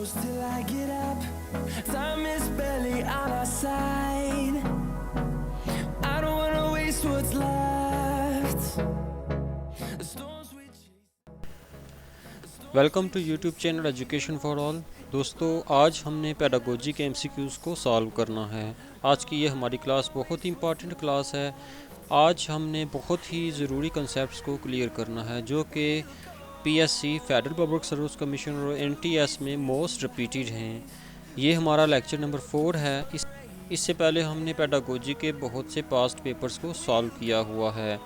close till I get up. Time is barely on our side. I don't wanna waste what's left. The storms we chase. Welcome to YouTube channel education for all. दोस्तों, आज हमने pedagogy के MCQs को solve करना है। आज की ये हमारी क्लास बहुत ही इंपॉर्टेंट क्लास है। आज हमने बहुत ही ज़रूरी कंसेप्ट्स को क्लियर करना है जो कि PSC federal public service commission और एनटीएस में मोस्ट रिपीटेड हैं। ये हमारा लेक्चर नंबर 4 है। इससे पहले हमने पेडागोजी के बहुत से पास्ट पेपर्स को सॉल्व किया हुआ है।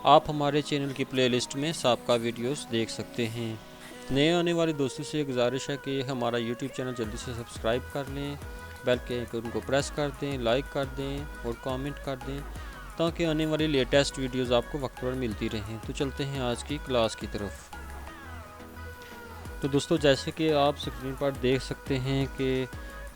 आप हमारे चैनल की प्लेलिस्ट में साबका वीडियोस देख सकते हैं। नए आने वाले दोस्तों से गुजारिश है कि हमारा यूट्यूब चैनल जल्दी से सब्सक्राइब कर लें, बेल के आइकन को प्रेस कर दें, लाइक कर दें और कमेंट कर दें ताकि आने वाली लेटेस्ट वीडियोस आपको वक्त पर मिलती रहें। तो चलते हैं आज की क्लास की तरफ। तो दोस्तों, जैसे कि आप स्क्रीन पर देख सकते हैं कि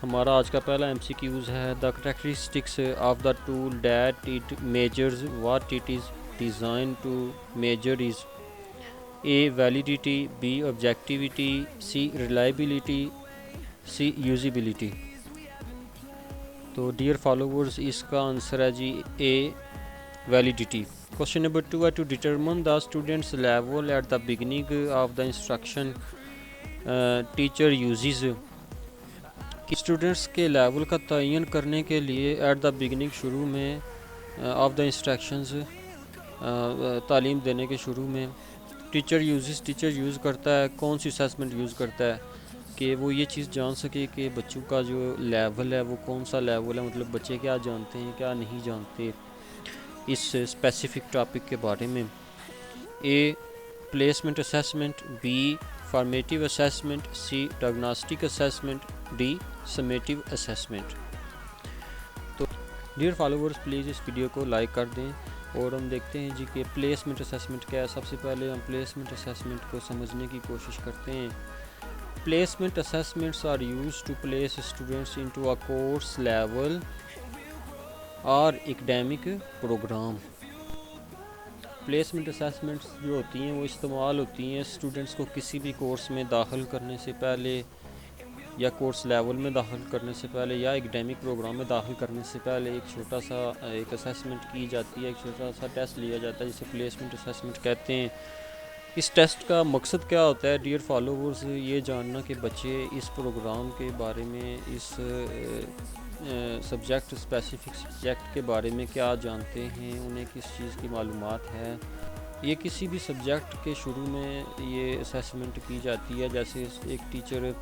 हमारा आज का पहला एमसीक्यूज़ है the characteristics of the tool that it measures what it is design to measure is A. Validity, B. Objectivity, C. Reliability, C. Usability। तो डियर फॉलोवर्स, इसका आंसर है जी A. Validity। क्वेश्चन नंबर 2 है to determine the students level at the beginning of the instruction teacher uses. कि students के level का तयन करने के लिए एट द बिगिनिंग शुरू में ऑफ द इंस्ट्रक्शंस तालीम देने के शुरू में टीचर यूज़ करता है। कौन सी असेसमेंट यूज़ करता है कि वो ये चीज़ जान सके कि बच्चों का जो लेवल है वो कौन सा लेवल है, मतलब बच्चे क्या जानते हैं क्या नहीं जानते इस स्पेसिफिक टॉपिक के बारे में। A. Placement assessment, B. Formative assessment, C. Diagnostic assessment, D. Summative assessment. तो डियर फॉलोवर्स, प्लीज़ इस वीडियो को लाइक कर दें और हम देखते हैं जी कि प्लेसमेंट असेसमेंट क्या है। सबसे पहले हम प्लेसमेंट असेसमेंट को समझने की कोशिश करते हैं। Placement assessments are used to place students into a course level और एकेडमिक प्रोग्राम। प्लेसमेंट असेसमेंट्स जो होती हैं वो इस्तेमाल होती हैं स्टूडेंट्स को किसी भी कोर्स में दाखिल करने से पहले या कोर्स लेवल में दाखिल करने से पहले या एकेडमिक प्रोग्राम में दाखिल करने से पहले एक छोटा सा एक असेसमेंट की जाती है, एक छोटा सा टेस्ट लिया जाता है जिसे प्लेसमेंट असेसमेंट कहते हैं। इस टेस्ट का मकसद क्या होता है डियर फॉलोवर्स, ये जानना कि बच्चे इस प्रोग्राम के बारे में, इस सब्जेक्ट स्पेसिफिक सब्जेक्ट के बारे में क्या जानते हैं, उन्हें किस चीज़ की मालूमात है। ये किसी भी सब्जेक्ट के शुरू में ये असेसमेंट की जाती है। जैसे एक टीचर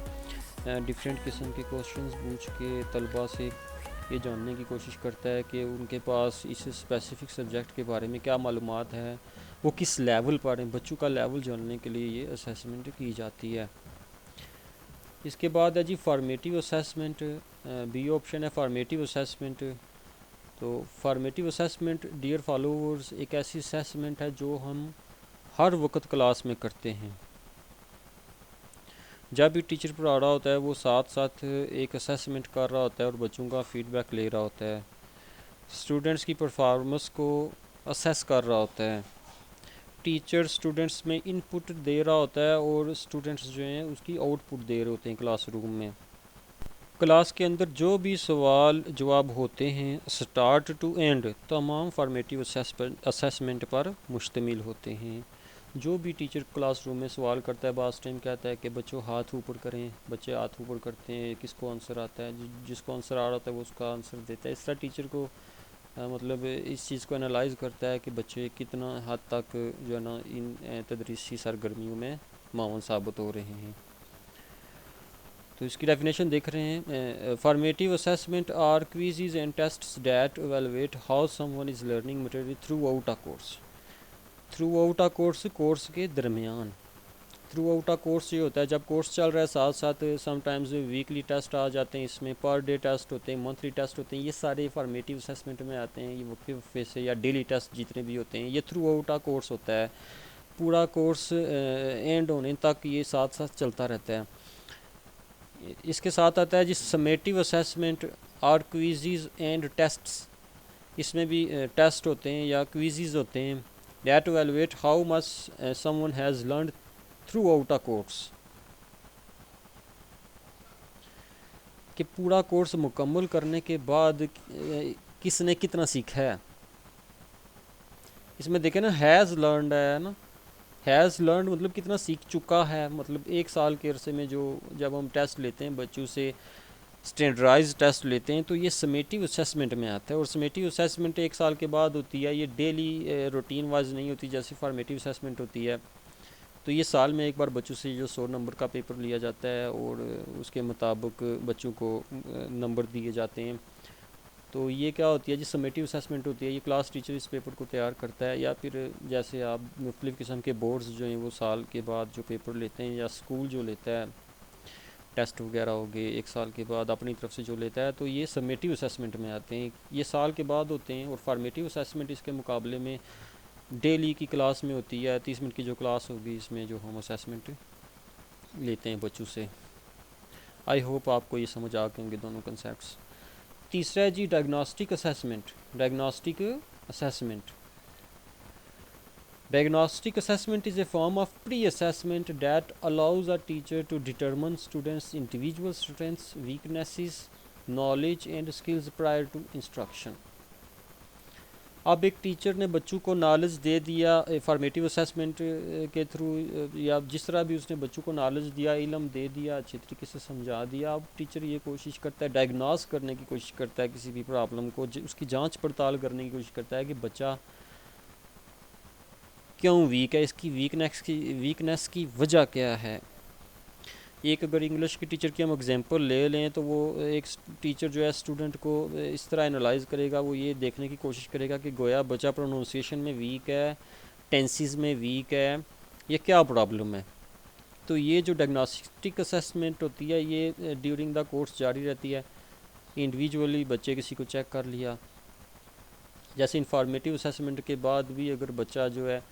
डिफरेंट किस्म के क्वेश्चंस पूछ के तलबा से ये जानने की कोशिश करता है कि उनके पास इस स्पेसिफिक सब्जेक्ट के बारे में क्या मालूमात है, वो किस लेवल पर हैं। बच्चों का लेवल जानने के लिए ये असेसमेंट की जाती है। इसके बाद है जी फॉर्मेटिव असेसमेंट। बी ऑप्शन है फॉर्मेटिव असेसमेंट। तो फॉर्मेटिव असेसमेंट डियर फॉलोअर्स एक ऐसी असेसमेंट है जो हम हर वक्त क्लास में करते हैं। जब भी टीचर पढ़ा रहा होता है वो साथ साथ एक असेसमेंट कर रहा होता है और बच्चों का फीडबैक ले रहा होता है, स्टूडेंट्स की परफॉर्मेंस को असेस कर रहा होता है। टीचर स्टूडेंट्स में इनपुट दे रहा होता है और स्टूडेंट्स जो हैं उसकी आउटपुट दे रहे होते हैं क्लासरूम में। क्लास के अंदर जो भी सवाल जवाब होते हैं स्टार्ट टू एंड तमाम फॉर्मेटिव असेसमेंट पर मुश्तमिल होते हैं। जो भी टीचर क्लासरूम में सवाल करता है बास टाइम कहता है कि बच्चों हाथ ऊपर करें, बच्चे हाथ ऊपर करते हैं, किसको आंसर आता है, जिसको आंसर आ रहा होता है वो उसका आंसर देता है। इस तरह टीचर को मतलब इस चीज़ को एनालाइज करता है कि बच्चे कितना हद तक जो है ना इन तदरीसी सरगर्मियों में मावन साबित हो रहे हैं। तो इसकी डेफिनेशन देख रहे हैं। Formative assessment are quizzes and tests that evaluate how someone is learning material throughout a course. Throughout a course के दरमियान। थ्रू आउट अ कोर्स ये होता है जब कोर्स चल रहा है साथ साथ समटाइम्स वीकली टेस्ट आ जाते हैं, इसमें पर डे टेस्ट होते हैं, मंथली टेस्ट होते हैं, ये सारे फॉर्मेटिव असेसमेंट में आते हैं। ये वक्फे वक्फे से या डेली टेस्ट जितने भी होते हैं ये थ्रू आउट अ कोर्स होता है। पूरा कोर्स एंड होने तक ये साथ साथ चलता रहता है। इसके साथ आता है जी समेटिव असेसमेंट और क्विज़ेस एंड टेस्ट्स। इसमें भी टेस्ट होते हैं या क्विज़ेस होते हैं that evaluate how much someone has learned throughout a course। कि पूरा कोर्स मुकम्मल करने के बाद किसने कितना सीखा है। इसमें देखें ना, हैज़ लर्नड है ना, हैज़ लर्नड मतलब कितना सीख चुका है, मतलब एक साल के अरसे में जो जब हम टेस्ट लेते हैं बच्चों से, स्टैंडर्डाइज टेस्ट लेते हैं, तो ये समेटिव असेसमेंट में आता है। और समेटिव असेसमेंट एक साल के बाद होती है, ये डेली रूटीन वाइज नहीं होती जैसे फॉर्मेटिव असेसमेंट होती है। तो ये साल में एक बार बच्चों से जो 100 नंबर का पेपर लिया जाता है और उसके मुताबिक बच्चों को नंबर दिए जाते हैं। तो ये क्या होती है जी, समेटिव असेसमेंट होती है। ये क्लास टीचर इस पेपर को तैयार करता है, या फिर जैसे आप मुख्तलिफ़ किस्म के बोर्ड्स जो हैं वो साल के बाद जो पेपर लेते हैं, या स्कूल जो लेता है टेस्ट वगैरह हो गए एक साल के बाद अपनी तरफ से जो लेता है, तो ये समेटिव असेसमेंट में आते हैं। ये साल के बाद होते हैं। और फॉर्मेटिव असेसमेंट इसके मुकाबले में डेली की क्लास में होती है, 30 मिनट की जो क्लास होगी इसमें जो हम असेसमेंट लेते हैं बच्चों से। आई होप आपको ये समझ आ गए होंगे दोनों कंसेप्ट्स। तीसरा है जी diagnostic assessment. Diagnostic assessment Diagnostic assessment is a form of pre-assessment that allows a teacher to determine students' individual strengths, weaknesses, knowledge and skills prior to instruction. अब एक टीचर ने बच्चों को नॉलेज दे दिया फॉर्मेटिव असेसमेंट के through, या जिस तरह भी उसने बच्चों को नॉलेज दिया, इल्म दे दिया, अच्छी तरीके से समझा दिया। अब टीचर ये कोशिश करता है, डायग्नोस करने की कोशिश करता है किसी भी प्रॉब्लम को, उसकी जांच पड़ताल करने की कोशिश करता है कि बच्चा क्यों वीक है, इसकी वीकनेस की वजह क्या है। एक अगर इंग्लिश की टीचर की हम एग्जांपल ले लें, तो वो एक टीचर जो है स्टूडेंट को इस तरह एनालाइज करेगा, वो ये देखने की कोशिश करेगा कि गोया बच्चा प्रोनाउंसिएशन में वीक है, टेंसेस में वीक है, ये क्या प्रॉब्लम है। तो ये जो डायग्नोस्टिक असेसमेंट होती है ये ड्यूरिंग द कोर्स जारी रहती है। इंडिविजुअली बच्चे किसी को चेक कर लिया, जैसे इंफॉर्मेटिव असेसमेंट के बाद भी अगर बच्चा जो है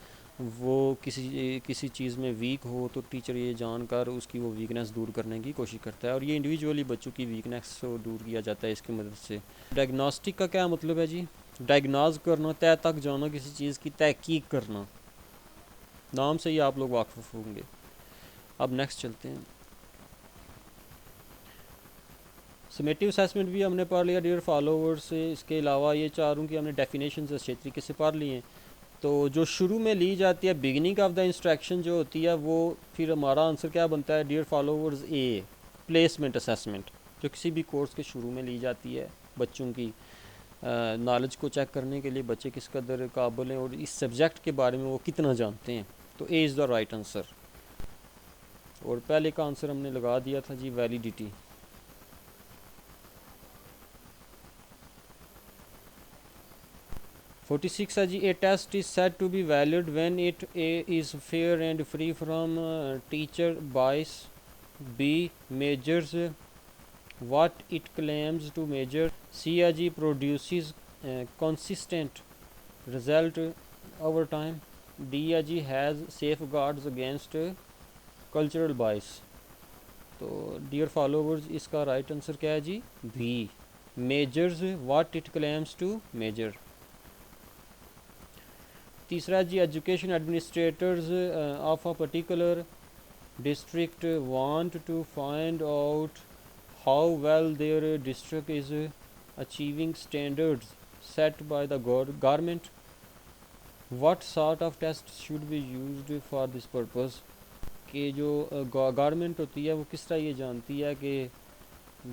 वो किसी चीज़ में वीक हो, तो टीचर ये जानकर उसकी वो वीकनेस दूर करने की कोशिश करता है। और ये इंडिविजुअली बच्चों की वीकनेस को दूर किया जाता है इसकी मदद से। डायग्नोस्टिक का क्या मतलब है जी, डायग्नोज करना, तय तक जाना, किसी चीज़ की तहकीक करना। नाम से ही आप लोग वाकिफ होंगे। अब नेक्स्ट चलते हैं। समेटिव असेसमेंट भी हमने पढ़ लिया डियर फॉलोवर्स से। इसके अलावा ये चारों की हमने डेफिनेशन अच्छे तरीके से पढ़ ली हैं। तो जो शुरू में ली जाती है बिगिनिंग ऑफ द इंस्ट्रक्शन जो होती है, वो फिर हमारा आंसर क्या बनता है डियर फॉलोवर्स, ए प्लेसमेंट असेसमेंट, जो किसी भी कोर्स के शुरू में ली जाती है बच्चों की नॉलेज को चेक करने के लिए, बच्चे किस कदर काबिल हैं और इस सब्जेक्ट के बारे में वो कितना जानते हैं। तो A is the right answer. और पहले का आंसर हमने लगा दिया था जी वैलिडिटी। 46 है जी, A test is said to be valid when it A is fair and free from teacher bias, B measures what it claims to measure, C है जी produces consistent result over time, D है जी has safeguards against cultural bias। तो dear followers इसका right answer क्या है जी, B measures what it claims to measure। तीसरा जी education administrators of a particular district want to find out how well their district is achieving standards set by the government. What sort of tests should be used for this purpose? कि जो government होती है वो किस तरह ये जानती है कि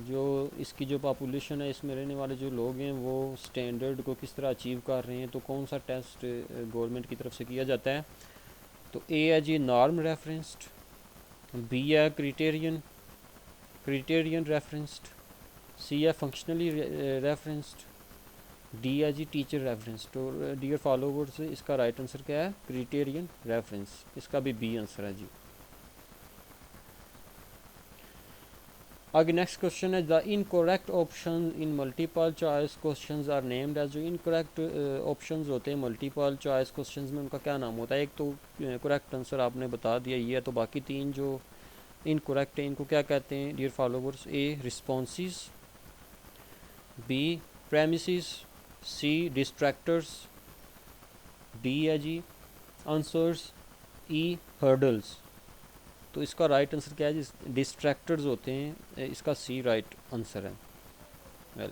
जो इसकी जो पॉपुलेशन है, इसमें रहने वाले जो लोग हैं, वो स्टैंडर्ड को किस तरह अचीव कर रहे हैं, तो कौन सा टेस्ट गवर्नमेंट की तरफ से किया जाता है। तो ए है जी नॉर्म रेफरेंस्ड, बी है क्रिटेरियन रेफरेंस्ड, सी है फंक्शनली रेफरेंस्ड, डी है जी टीचर रेफरेंस्ड। और डियर फॉलोवर्स इसका राइट आंसर क्या है, क्रिटेरियन रेफरेंस। इसका भी बी आंसर है जी। आगे नेक्स्ट क्वेश्चन है, the incorrect option in multiple choice questions are named as. जो इनकरेक्ट ऑप्शंस होते हैं मल्टीपल चॉइस क्वेश्चंस में, उनका क्या नाम होता है। एक तो करेक्ट आंसर आपने बता दिया ये है, तो बाकी तीन जो इनकरेक्ट है इनको क्या कहते हैं डियर फॉलोवर्स, ए रिस्पॉन्सेस, बी प्रेमिसेस, सी डिस्ट्रैक्टर्स, डी है जी आंसर्स, ई हर्डल्स। तो इसका राइट आंसर क्या है? डिस्ट्रैक्टर्स होते हैं, इसका सी राइट आंसर है। वेल,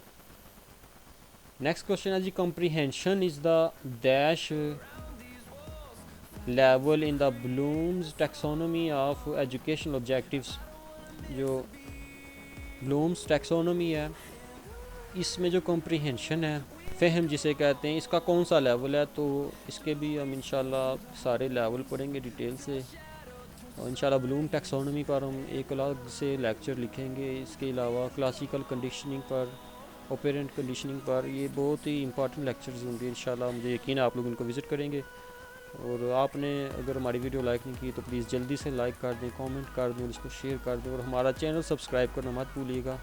नेक्स्ट क्वेश्चन है जी, comprehension is the dash level in the Bloom's taxonomy of educational objectives. जो ब्लूम्स टैक्सोनॉमी है, इसमें जो कॉम्प्रीहेंशन है, फ़हम जिसे कहते हैं, इसका कौन सा लेवल है? तो इसके भी हम इंशाल्लाह सारे लेवल पढ़ेंगे डिटेल से, और इंशाल्लाह ब्लूम टैक्सोनॉमी पर हम एक अलग से लेक्चर लिखेंगे। इसके अलावा क्लासिकल कंडीशनिंग पर, ऑपरेंट कंडीशनिंग पर, ये बहुत ही इंपॉर्टेंट लेक्चर्स होंगे इंशाल्लाह। मुझे यकीन है आप लोग इनको विज़िट करेंगे। और आपने अगर हमारी वीडियो लाइक नहीं की तो प्लीज़ जल्दी से लाइक कर दें, कमेंट कर दें और इसको शेयर कर दें, और हमारा चैनल सब्सक्राइब करना मत भूलिएगा,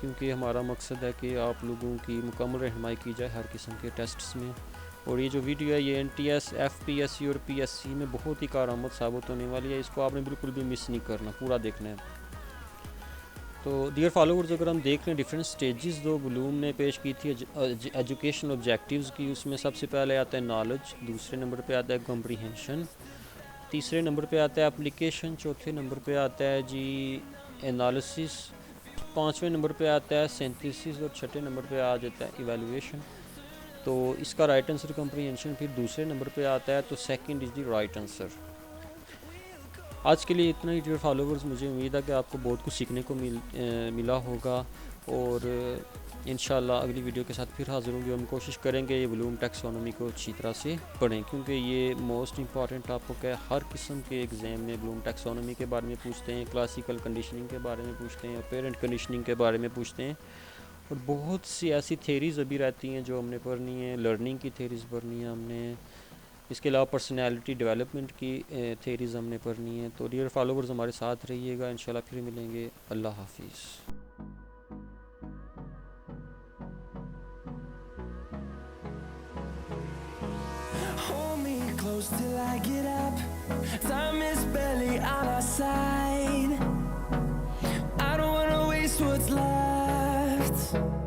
क्योंकि हमारा मकसद है कि आप लोगों की मुकम्मल रहनुमाई की जाए हर किस्म के टेस्ट्स में। और ये जो वीडियो है ये NTS, FPSC और PSC में बहुत ही कारआमद साबित होने वाली है। इसको आपने बिल्कुल भी मिस नहीं करना, पूरा देखना है। तो डियर फॉलोअर्स, अगर हम देख लें डिफरेंट स्टेजेस जो ब्लूम ने पेश की थी एजुकेशनल ऑब्जेक्टिव्स की, उसमें सबसे पहले आता है नॉलेज, दूसरे नंबर पे आता है कॉम्प्रीहेंशन, तीसरे नंबर पे आता है एप्लीकेशन, चौथे नंबर पे आता है जी एनालिसिस, पाँचवें नंबर पे आता है सिंथेसिस, और छठे नंबर पे आ जाता है इवैल्यूएशन। तो इसका राइट आंसर कॉम्प्रीहेंशन फिर दूसरे नंबर पे आता है, तो second is the right answer. आज के लिए इतना ही डियर फॉलोवर्स। मुझे उम्मीद है कि आपको बहुत कुछ सीखने को मिला होगा, और इंशाल्लाह अगली वीडियो के साथ फिर हाज़िर होंगे। हम कोशिश करेंगे ये ब्लूम टैक्सोनॉमी को अच्छी तरह से पढ़ें, क्योंकि ये मोस्ट इंपॉर्टेंट टॉपिक है। हर किस्म के एग्ज़ाम में ब्लूम टैक्सोनॉमी के बारे में पूछते हैं, क्लासिकल कंडीशनिंग के बारे में पूछते हैं, पेरेंट कंडीशनिंग के बारे में पूछते हैं, और बहुत सी ऐसी थेरीज़ अभी रहती हैं जो हमने पढ़नी है। लर्निंग की थेरीज़ पढ़नी है हमने, इसके अलावा पर्सनैलिटी डेवलपमेंट की थेरीज़ हमने पढ़नी है। तो डियर फॉलोवर्स, हमारे साथ रहिएगा, इंशाल्लाह फिर मिलेंगे। अल्लाह हाफिज़। Hold me close till I get up. Time is barely on our side. I don't wanna waste what's left.